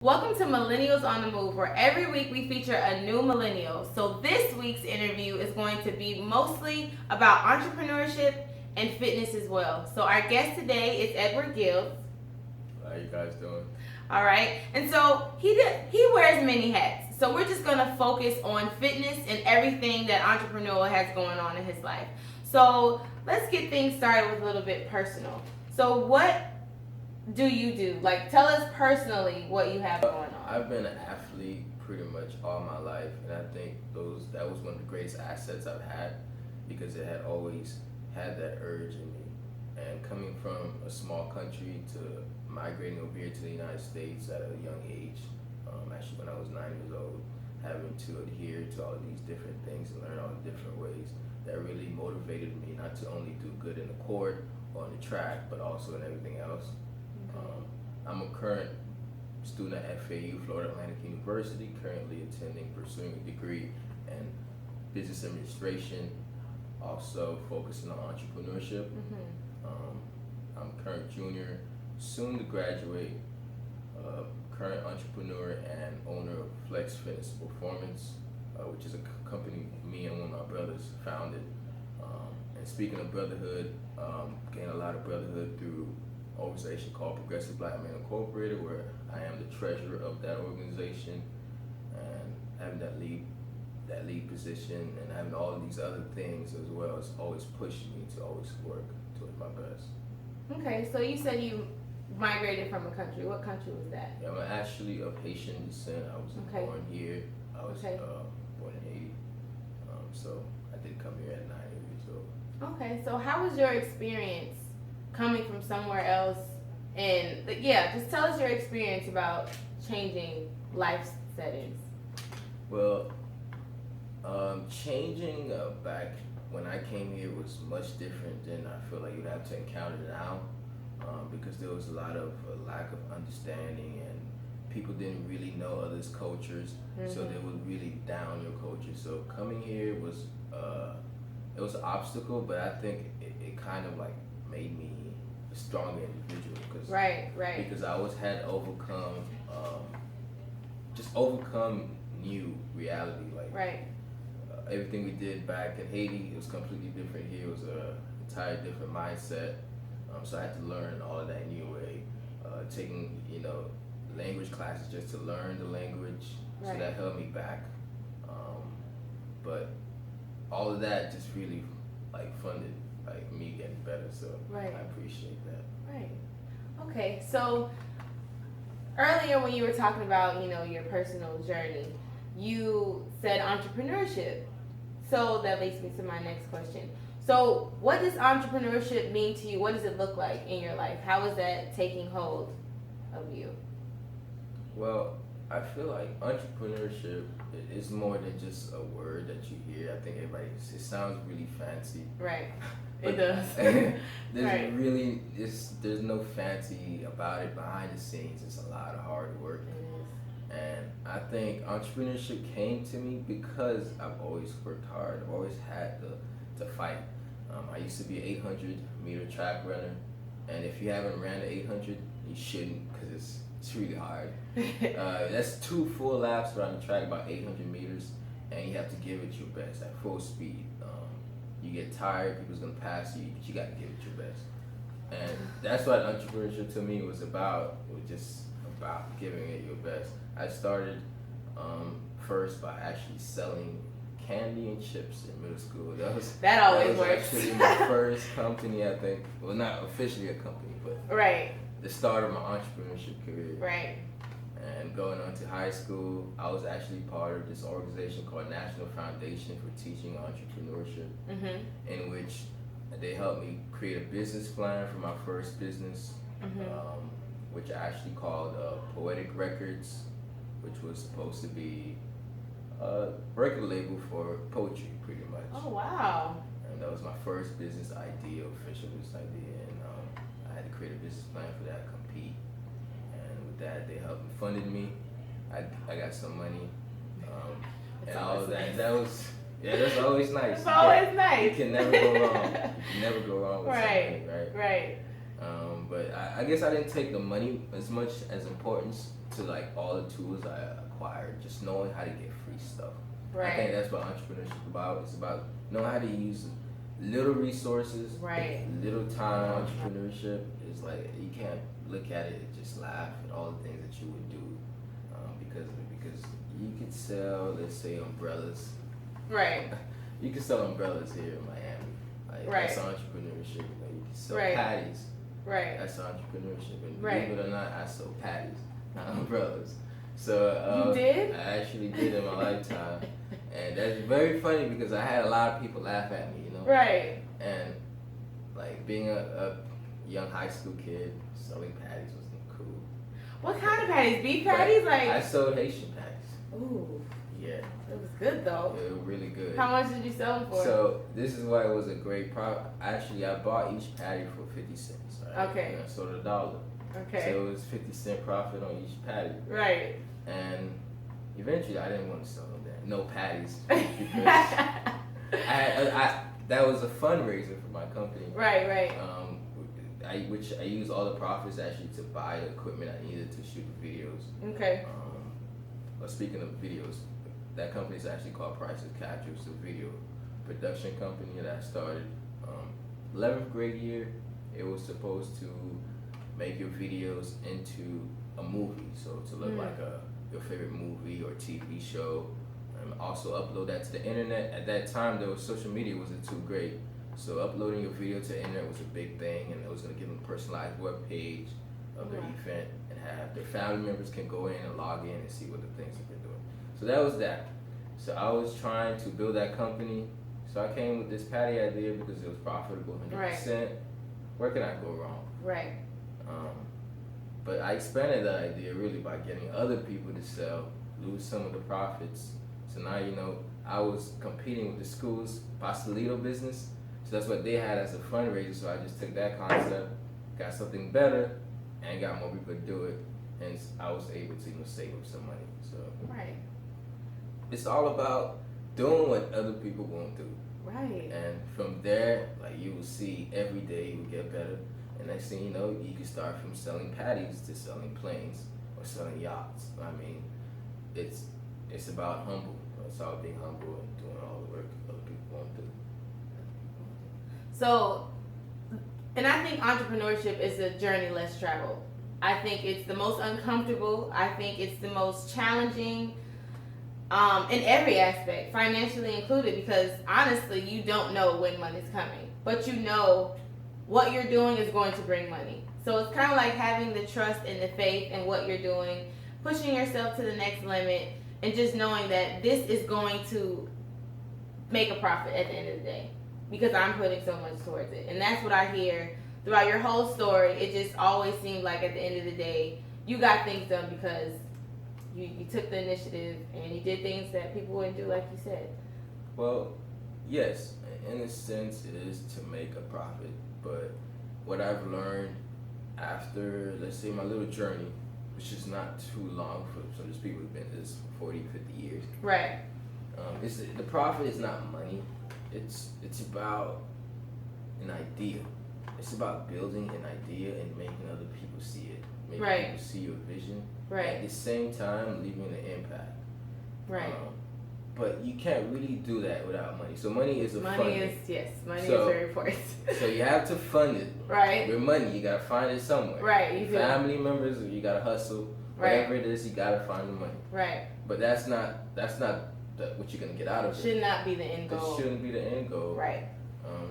Welcome to Millennials on the Move, where every week we feature a new millennial. So this week's interview is going to be mostly about entrepreneurship and fitness as well. So our guest today is Edouard Gilles. How you guys doing? All right, and so he wears many hats. So we're just gonna focus on fitness and everything that entrepreneur has going on in his life. So let's get things started with a little bit personal. So what do you do? Like, tell us personally what you have going on. I've been an athlete pretty much all my life, and I think that was one of the greatest assets I've had because it had always had that urge in me. And coming from a small country to migrating over here to the United States at a young age, actually when I was 9 years old, having to adhere to all of these different things and learn all the different ways, that really motivated me not to only do good in the court or on the track, but also in everything else. I'm a current student at FAU, Florida Atlantic University, currently pursuing a degree in business administration, also focusing on entrepreneurship. I'm a current junior, soon to graduate, current entrepreneur and owner of Flex Fitness Performance, which is a company me and one of my brothers founded. And speaking of brotherhood, gained a lot of brotherhood through organization called Progressive Black Men Incorporated, where I am the treasurer of that organization, and having that lead position and having all of these other things as well has always pushed me to always work towards my best. Okay, so you said you migrated from a country. What country was that? Yeah, I'm actually of Haitian descent. I was born here. I was born in Haiti. So I did come here at 9 years old. Okay, so how was your experience coming from somewhere else? And just tell us your experience about changing life settings. Well, changing back when I came here was much different than I feel like you'd have to encounter now, because there was a lot of lack of understanding and people didn't really know others' cultures, so they would really down your culture. So coming here was it was an obstacle, but I think it kind of like made me a stronger individual because because I always had to overcome new reality, like everything we did back in Haiti, it was completely different here. It was a entire different mindset, so I had to learn all of that new way, taking language classes just to learn the language, so that held me back, but all of that just really funded me getting better, so I appreciate that. Right. Okay, so earlier when you were talking about your personal journey, you said entrepreneurship. So that leads me to my next question. So what does entrepreneurship mean to you? What does it look like in your life? How is that taking hold of you? Well, I feel like entrepreneurship is more than just a word that you hear. I think it sounds really fancy. Right. It does. There's no fancy about it. Behind the scenes, it's a lot of hard work. And I think entrepreneurship came to me because I've always worked hard. I've always had to fight. I used to be an 800-meter track runner, and if you haven't ran the 800, you shouldn't, because it's really hard. That's 2 full laps around the track, about 800 meters, and you have to give it your best at full speed. You get tired, people's gonna pass you, but you got to give it your best. And that's what entrepreneurship to me was about. It was just about giving it your best. I started first by actually selling candy and chips in middle school. That always works. Actually my first company, I think. Well, not officially a company, but the start of my entrepreneurship career. Right. And going on to high school, I was actually part of this organization called National Foundation for Teaching Entrepreneurship, in which they helped me create a business plan for my first business, which I actually called Poetic Records, which was supposed to be a record label for poetry, pretty much. Oh, wow. And that was my first business idea, official business idea, and I had to create a business plan for that, compete. And with that, they helped funded me. I got some money, and all of that. That was that's always nice. It's always nice. You can never go wrong. You can never go wrong with something, right? Right. But I guess I didn't take the money as much as importance to like all the tools I acquired, just knowing how to get free stuff. Right. I think that's what entrepreneurship is about. It's about knowing how to use little resources, Right. little time. Entrepreneurship is like you can't look at it and just laugh at all the things that you would do, because you could sell, let's say, umbrellas. Right. You can sell umbrellas here in Miami. Like, Right. that's entrepreneurship. You know, you can sell Right. patties. Right. That's entrepreneurship. And Right. believe it or not, I sold patties, not umbrellas. So You did? I actually did in my lifetime, and that's very funny because I had a lot of people laugh at me, you know. Right. And like being a young high school kid, selling patties wasn't cool. What kind of patties? Beef patties? But Like. I sold Haitian patties. Ooh. Yeah, It was good though. they were really good. How much did you sell them for? So this is why it was a great profit. Actually, I bought each patty for 50 cents. Right? Okay. And I sold $1. Okay. So it was 50-cent profit on each patty. Right. And eventually, I didn't want to sell them that. No patties because that was a fundraiser for my company. Right. Right. Which I used all the profits actually to buy the equipment I needed to shoot the videos. Okay. But speaking of videos, that company is actually called Prices Capture. It's a video production company that I started 11th grade year. It was supposed to make your videos into a movie, so to look like your favorite movie or TV show, and also upload that to the internet. At that time, there was social media wasn't too great, so uploading your video to the internet was a big thing, and it was going to give them a personalized web page of their event, and have their family members can go in and log in and see what the things that they're doing. So that was that. So I was trying to build that company. So I came with this patty idea because it was profitable 100%. Right. Where can I go wrong? Right. But I expanded that idea really by getting other people to sell, lose some of the profits. So now, you know, I was competing with the school's pastelito business. So that's what they had as a fundraiser. So I just took that concept, got something better, and got more people to do it. And I was able to, you know, save up some money. So Right. it's all about doing what other people won't do. Right. And from there, like, you will see every day you will get better. And next thing you know, you can start from selling patties to selling planes or selling yachts. I mean, it's about humble. It's all being humble and doing all the work other people won't do. So, and I think entrepreneurship is a journey less traveled. I think it's the most uncomfortable. I think it's the most challenging in every aspect, financially included, because honestly, you don't know when money's coming, but you know what you're doing is going to bring money. So it's kind of like having the trust and the faith in what you're doing, pushing yourself to the next limit, and just knowing that this is going to make a profit at the end of the day because I'm putting so much towards it. And that's what I hear throughout your whole story. It just always seemed like at the end of the day, you got things done because you took the initiative and you did things that people wouldn't do, like you said. Well, yes, in a sense, it is to make a profit. But what I've learned after, let's say, my little journey, which is not too long for some of these people who've been in this for 40, 50 years. Right. The profit is not money. It's about an idea. It's about building an idea and making other people see it. Making Right. people see your vision. Right. At the same time, leaving an impact. Right. But you can't really do that without money. So money is a Money funding. is So- very important. So you have to fund it. Right. With money, you gotta find it somewhere. Right, you do. Family members, you gotta hustle. Right. Whatever it is, you gotta find the money. Right. But that's not what you're gonna get out of it. Should not be the end It goal. shouldn't be the end goal. Right.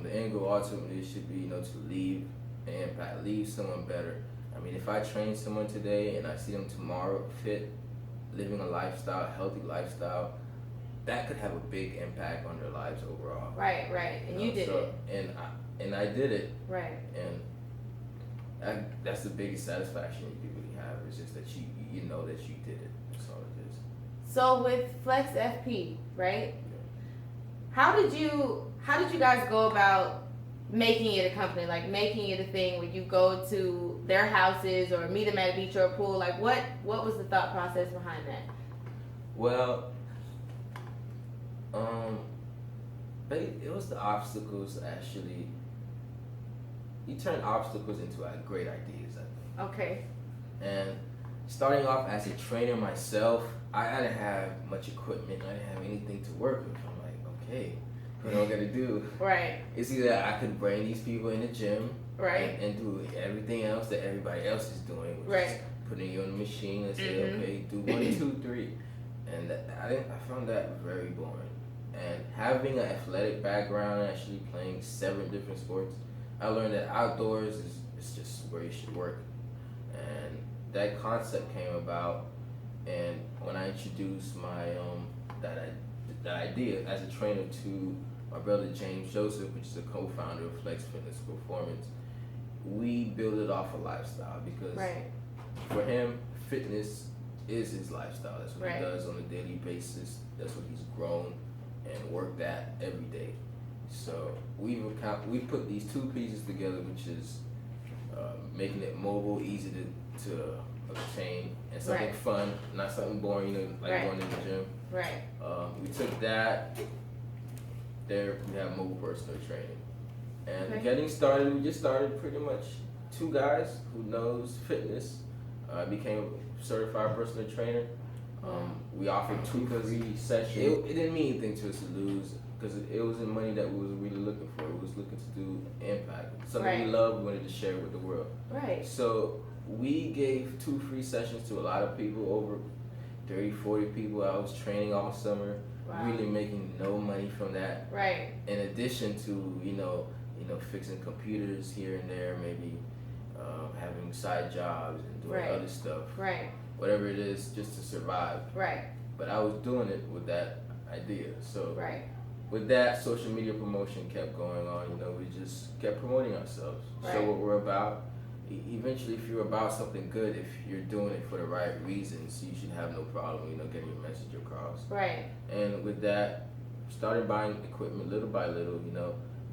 The end goal ultimately should be, to leave an impact, leave someone better. I mean, if I train someone today and I see them tomorrow fit, living a lifestyle, healthy lifestyle, that could have a big impact on their lives overall. Right. Right. And you did it. And I did it. Right. And that's the biggest satisfaction you can really have. It's just that you know that you did it. That's all it is. So with Flex FP, right? How did you guys go about making it a company, like making it a thing where you go to their houses or meet them at a beach or a pool? Like what was the thought process behind that? Well, it was the obstacles actually you turn obstacles into like great ideas, I think. Okay. And starting off as a trainer myself, I didn't have much equipment. I didn't have anything to work with. I'm like, okay, what am I gonna do? Right. It's either I could bring these people in the gym, right, and do everything else that everybody else is doing, which is putting you on the machine and say, okay, do 1, 2, 3, and I found that very boring. And having an athletic background, actually playing 7 different sports, I learned that outdoors is just where you should work. And that concept came about, and when I introduced my that idea as a trainer to my brother James Joseph, which is a co-founder of Flex Fitness Performance, we built it off a lifestyle because for him, fitness is his lifestyle. That's what he does on a daily basis. That's what he's grown and worked at every day. So we put these 2 pieces together, which is making it mobile, easy to obtain, and something fun, not something boring, like going to the gym. We took that. There we have mobile personal training, and getting started. We just started pretty much 2 guys who knows fitness. I became a certified personal trainer. We offered 2 free sessions. It didn't mean anything to us to lose because it wasn't money that we was really looking for. We was looking to do impact. Something we love, we wanted to share with the world. So we gave 2 free sessions to a lot of people, over 30, 40 people. I was training all summer, really making no money from that. In addition to, fixing computers here and there, maybe having side jobs and doing other stuff. Whatever it is, just to survive. But I was doing it with that idea. So with that, social media promotion kept going on. We just kept promoting ourselves, show what we're about. Eventually, if you're about something good, if you're doing it for the right reasons, you should have no problem, getting your message across. And with that, started buying equipment little by little,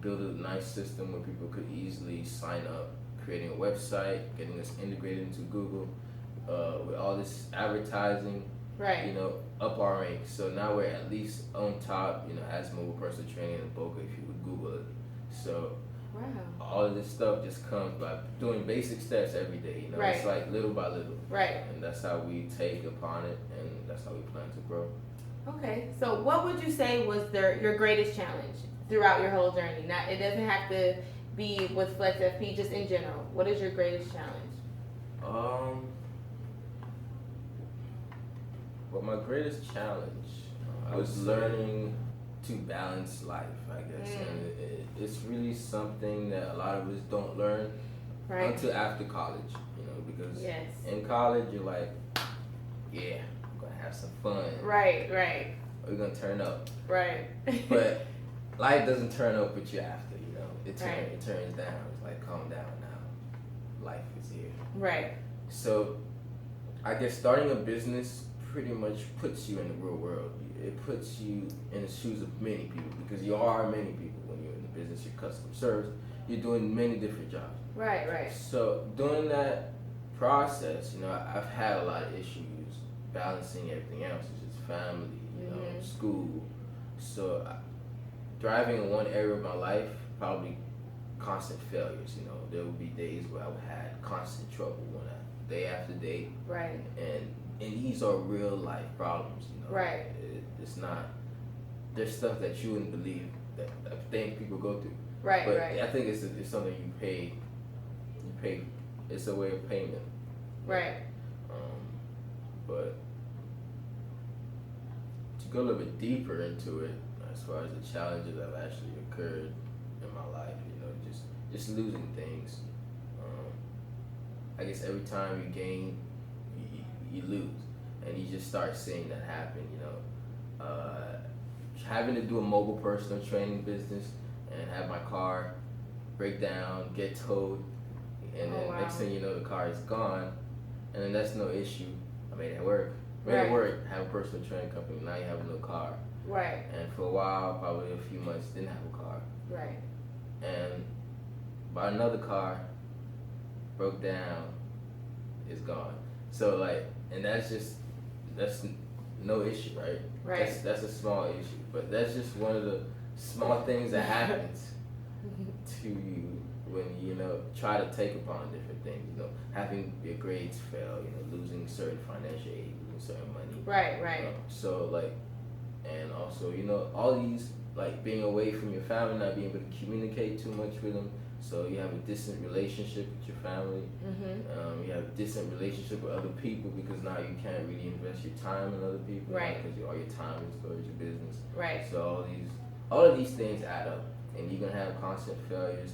build a nice system where people could easily sign up, creating a website, getting us integrated into Google, with all this advertising, up our ranks. So now we're at least on top, as mobile personal training in Boca, if you would Google it. So all of this stuff just comes by doing basic steps every day. It's like little by little. And that's how we take upon it, and that's how we plan to grow. Okay, so what would you say was your greatest challenge throughout your whole journey? Now, it doesn't have to be with Flex FP, just in general. What is your greatest challenge? Well, my greatest challenge was learning to balance life, I guess. And it's really something that a lot of us don't learn until after college, because in college you're like, yeah, I'm going to have some fun. We're going to turn up. But life doesn't turn up with you after, It turns down. It's like, calm down now. Life is here. So I guess starting a business pretty much puts you in the real world. It puts you in the shoes of many people, because you are many people when you're in the business. You're customer service. You're doing many different jobs. So during that process, I've had a lot of issues balancing everything else, which is family, school. So thriving in one area of my life, probably constant failures. There would be days where I would have constant trouble, day after day. And these are real life problems, It's not. There's stuff that you wouldn't believe that I think people go through. But I think it's something you pay. It's a way of payment. But to go a little bit deeper into it, as far as the challenges that have actually occurred in my life, just losing things. I guess every time you gain, you lose, and you just start seeing that happen. Having to do a mobile personal training business and have my car break down, get towed, and then next thing you know, the car is gone, and then that's no issue. I made it work. Have a personal training company. Now you have a new car. And for a while, probably a few months, didn't have a car. And bought another car, broke down, it's gone. So and that's no issue, right? That's a small issue, but that's just one of the small things that happens to you when you try to take upon different things, having your grades fail, losing certain financial aid, losing certain money. Right. So like, and also all these, like, being away from your family, not being able to communicate too much with them. So you have a distant relationship with your family. Mm-hmm. You have a distant relationship with other people because now you can't really invest your time in other people. Right. Because all your time is towards your business. Right. So all of these things add up, and you're gonna have constant failures,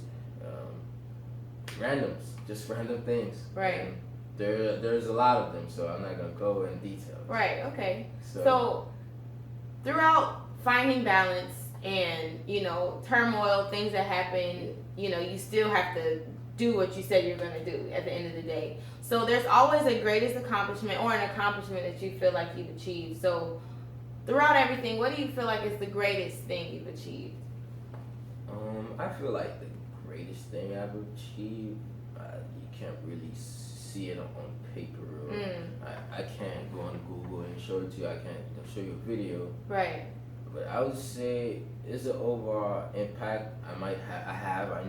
randoms, just random things. Right. And there's a lot of them, so I'm not gonna go in detail. Right. Okay. So throughout finding balance and turmoil, things that happen, you still have to do what you said you're going to do at the end of the day. So there's always a greatest accomplishment or an accomplishment that you feel like you've achieved. So throughout everything, what do you feel like is the greatest thing you've achieved? I feel like the greatest thing I've achieved, you can't really see it on paper. I can't go on Google and show it to you. I can't show you a video. Right. But I would say it's an overall impact I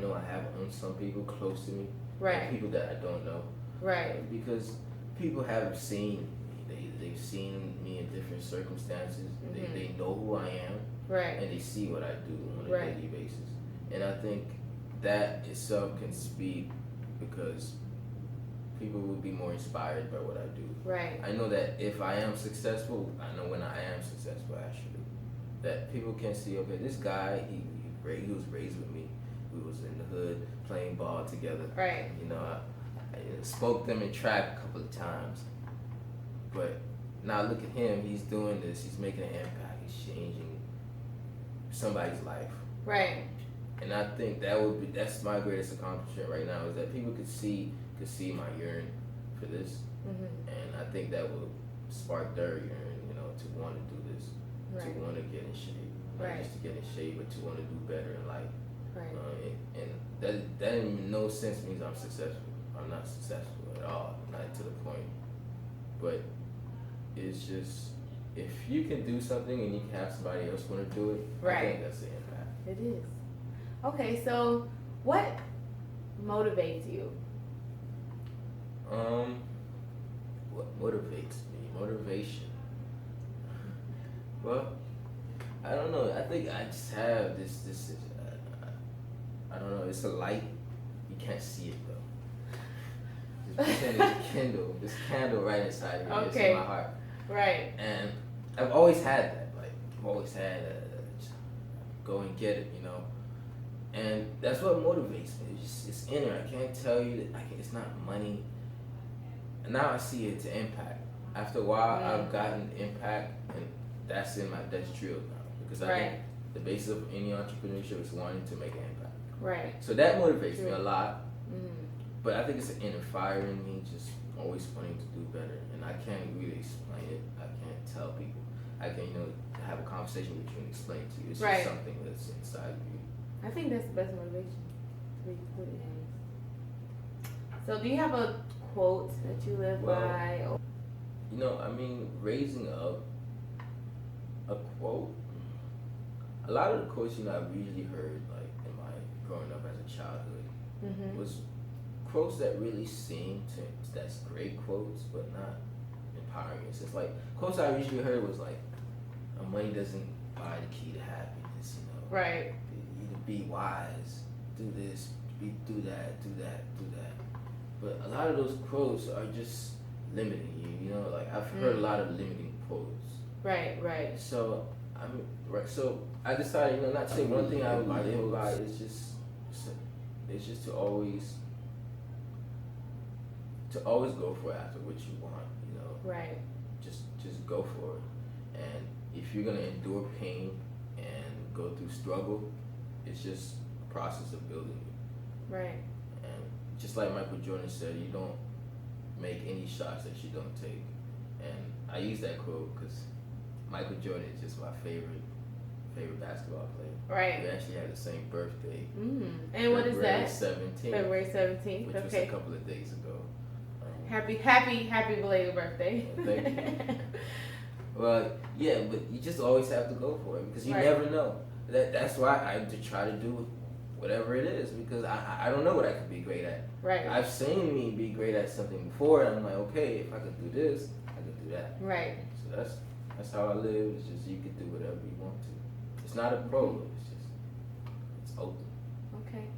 know I have on some people close to me. Right. And people that I don't know. Right. Because people have seen me. They've seen me in different circumstances. Mm-hmm. They know who I am. Right. And they see what I do on a Right. daily basis. And I think that itself can speak because people will be more inspired by what I do. Right. I know that if I am successful, I know when I am successful actually, that people can see, okay, this guy, he was raised with me. We was in the hood playing ball together. Right. I spoke them in track a couple of times. But now look at him, he's doing this, he's making an impact, he's changing somebody's life. Right. And I think that's my greatest accomplishment right now, is that people could see my yearn for this. Mm-hmm. And I think that will spark their yearn, to want to do this, Right. to want to get in shape, not Right. just to get in shape, but to want to do better in life. Right. And that in no sense means I'm successful. I'm not successful at all, not to the point. But it's just, if you can do something and you can have somebody else want to do it, I Right. think that's the impact. It is. Okay, so what motivates you? What motivates me? Motivation. Well, I don't know. I think I just have this. I don't know. It's a light. You can't see it though. Just pretend it's a candle. This candle right inside me. It's Okay. in my heart. Right. And I've always had that. Like, I've always had just go and get it. And that's what motivates me. It's inner. I can't tell you that. It's not money. And now I see it's an impact. After a while, I've gotten impact, and that's drilled now. Because I think the basis of any entrepreneurship is wanting to make an impact. Right. So that motivates me a lot. Mm-hmm. But I think it's an inner fire in me, just always wanting to do better. And I can't really explain it. I can't tell people. I can, have a conversation with you and explain it to you. It's just something that's inside of you. I think that's the best motivation, to be completely honest. So do you have a quote that you live by? Or? Raising up a quote. A lot of the quotes, I've usually heard, like, in my growing up as a childhood, was quotes that really seem that's great quotes, but not empowering. It's just like, quotes I usually heard was like, money doesn't buy the key to happiness, Right. Be wise, do this, do that. But a lot of those quotes are just limiting you, like I've heard a lot of limiting quotes. Right. So so I decided, not to say one thing I would live by is just to always go for it after what you want, Right. Just go for it. And if you're gonna endure pain and go through struggle, it's just a process of building you. Right. And just like Michael Jordan said, you don't make any shots that you don't take. And I use that quote because Michael Jordan is just my favorite basketball player. Right. We actually had the same birthday. And what is that? February 17th. February 17th. Which was a couple of days ago. Happy belated birthday. Thank you. Well, yeah, but you just always have to go for it because you never know. That's why I try to do whatever it is, because I don't know what I could be great at. Right. I've seen me be great at something before, and I'm like, okay, if I could do this, I could do that. Right. So that's how I live. It's just you can do whatever you want to. It's not a pro. It's open. Okay.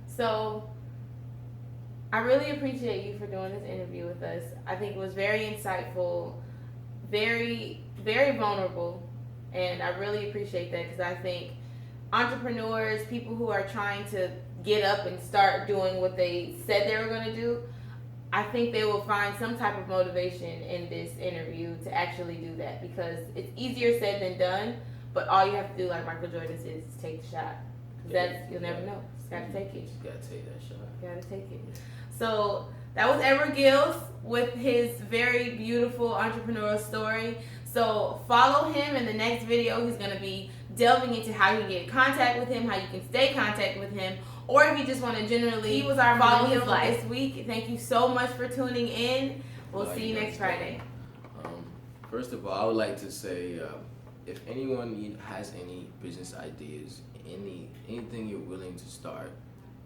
So I really appreciate you for doing this interview with us. I think it was very insightful, very, very vulnerable, and I really appreciate that because I think entrepreneurs, people who are trying to get up and start doing what they said they were going to do, I think they will find some type of motivation in this interview to actually do that because it's easier said than done, but all you have to do, like Michael Jordan says, is take the shot. You'll never know. Just got to take it. You just got to take that shot. Got to take it. So that was Edouard Gilles with his very beautiful entrepreneurial story. So follow him in the next video. He's going to be delving into how you can get in contact with him, how you can stay in contact with him, or if you just want to generally He was our follow Millennial his life this week. Thank you so much for tuning in. We'll see you next Friday. First of all, I would like to say, if anyone has any business ideas, anything you're willing to start,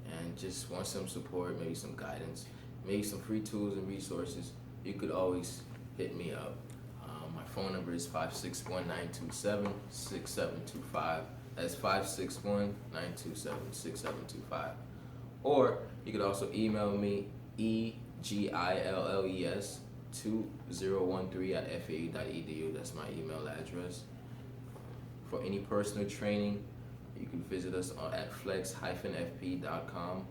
and just want some support, maybe some guidance, maybe some free tools and resources, you could always hit me up. My phone number is 561-927-6725. That's 561-927-6725. Or you could also email me, egilles2013@fau.edu. That's my email address. For any personal training, you can visit us at flex-fp.com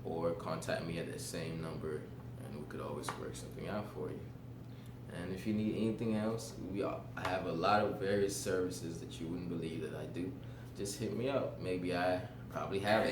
or contact me at the same number, and we could always work something out for you. And if you need anything else, I have a lot of various services that you wouldn't believe that I do. Just hit me up. Maybe I probably have